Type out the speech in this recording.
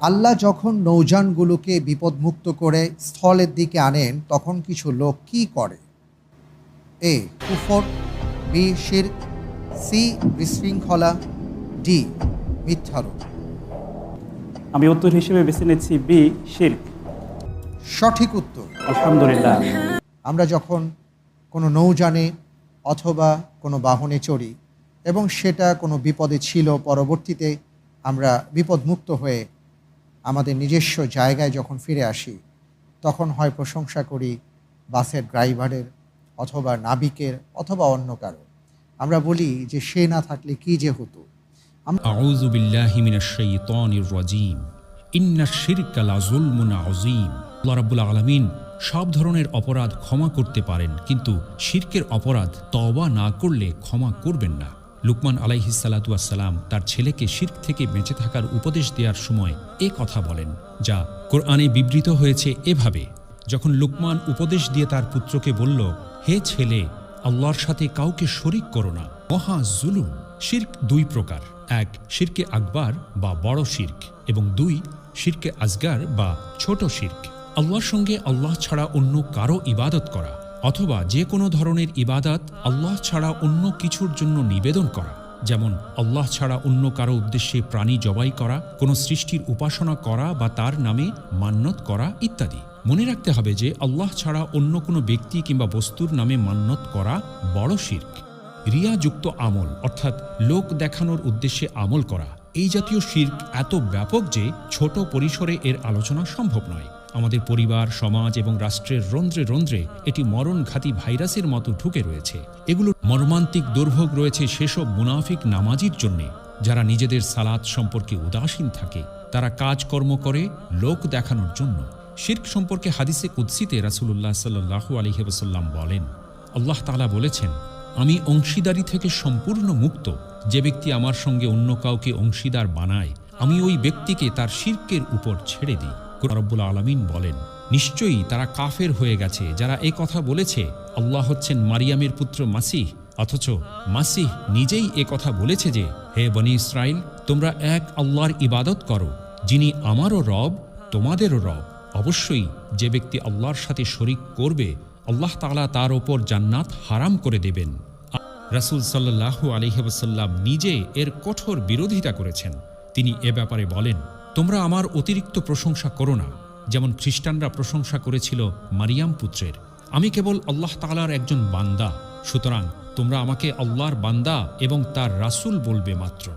আল্লাহ যখন নৌযানগুলোকে বিপদমুক্ত করে স্থলের দিকে আনেন তখন কিছু লোক কি করে? এ কুফর, বি শিরক, সি বিশৃঙ্খলা, ডি মিথ্যারোপ। আমি উত্তর হিসেবে বেছে নিচ্ছি বি শিরক। সঠিক উত্তর। আলহামদুলিল্লাহ। আমরা যখন কোনো নৌযানে অথবা কোনো বাহনে চড়ি এবং সেটা কোনো বিপদে ছিল, পরবর্তীতে আমরা বিপদমুক্ত হয়ে আমাদের নিজস্ব জায়গায় যখন ফিরে আসি, তখন হয় প্রশংসা করি বাসের ড্রাইভারের অথবা নাবিকের অথবা অন্য কারো। আমরা বলি যে সে না থাকলে কি যে হতো। আউযু বিল্লাহি মিনাশ শাইতানির রাজীম। ইন্নাশ শিরকা লাযুলমুন আযীম। আল্লাহ রাব্বুল আলামিন সব ধরনের অপরাধ ক্ষমা করতে পারেন, কিন্তু শিরকের অপরাধ তওবা না করলে ক্ষমা করবেন না। লুকমান আলাইহিস সালাতু ওয়াস সালাম তার ছেলেকে শিরক থেকে বেঁচে থাকার উপদেশ দেওয়ার সময় এ কথা বলেন, যা কোরআনে বিবৃত হয়েছে এভাবে: যখন লুকমান উপদেশ দিয়ে তার পুত্রকে বলল, হে ছেলে, আল্লাহর সাথে কাউকে শরিক করো না, মহা জুলুম। শিরক দুই প্রকার: এক শিরকে আকবার বা বড় শিরক, এবং দুই শিরকে আসগার বা ছোট শিরক। আল্লাহর সঙ্গে আল্লাহ ছাড়া অন্য কারো ইবাদত করা, অথবা যে কোনো ধরনের ইবাদত আল্লাহ ছাড়া অন্য কিছুর জন্য নিবেদন করা, যেমন আল্লাহ ছাড়া অন্য কারো উদ্দেশ্যে প্রাণী জবাই করা, কোনো সৃষ্টির উপাসনা করা বা তার নামে মান্যত করা ইত্যাদি। মনে রাখতে হবে যে আল্লাহ ছাড়া অন্য কোনো ব্যক্তি কিংবা বস্তুর নামে মান্যত করা বড় শিরক। রিয়াযুক্ত আমল, অর্থাৎ লোক দেখানোর উদ্দেশ্যে আমল করা, এই জাতীয় শিরক এত ব্যাপক যে ছোট পরিসরে এর আলোচনা সম্ভব নয়। আমাদের পরিবার, সমাজ এবং রাষ্ট্রের রন্ধ্রে রন্ধ্রে এটি মরণঘাতী ভাইরাসের মতো ঢুকে রয়েছে। এগুলোর মর্মান্তিক দুর্ভোগ রয়েছে সেসব মুনাফিক নামাজির জন্যে, যারা নিজেদের সালাত সম্পর্কে উদাসীন থাকে। তারা কাজকর্ম করে লোক দেখানোর জন্য। শিরক সম্পর্কে হাদিসে কুদসিতে রাসূলুল্লাহ সাল্লাল্লাহু আলাইহি ওয়াসাল্লাম বলেন, আল্লাহ তাআলা বলেছেন, আমি অংশীদারি থেকে সম্পূর্ণ মুক্ত। যে ব্যক্তি আমার সঙ্গে অন্য কাউকে অংশীদার বানায়, আমি ওই ব্যক্তিকে তার শিরকের উপর ছেড়ে দিই। রব্বুল আলামিন বলেন, নিশ্চয়ই তারা কাফের হয়ে গেছে যারা এই কথা বলেছে আল্লাহ হচ্ছেন মারিয়ামের পুত্র মাসিহ, অথচ মাসিহ নিজেই এ কথা বলেছে যে, হে বনী ইসরাইল, তোমরা এক আল্লাহর ইবাদত করো, যিনি আমারও রব তোমাদেরও রব। অবশ্যই যে ব্যক্তি আল্লাহর সাথে শরিক করবে, আল্লাহ তাআলা তার ওপর জান্নাত হারাম করে দেবেন। রাসূল সাল্লাল্লাহু আলাইহি ওয়াসাল্লাম নিজে এর কঠোর বিরোধিতা করেছেন। তিনি এ ব্যাপারে বলেন, তোমরা আমার অতিরিক্ত প্রশংসা করো না, যেমন খ্রিস্টানরা প্রশংসা করেছিল মারিয়াম পুত্রের। আমি কেবল আল্লাহ তাআলার একজন বান্দা, সুতরাং তোমরা আমাকে আল্লাহর বান্দা এবং তার রাসূল বলবে মাত্র।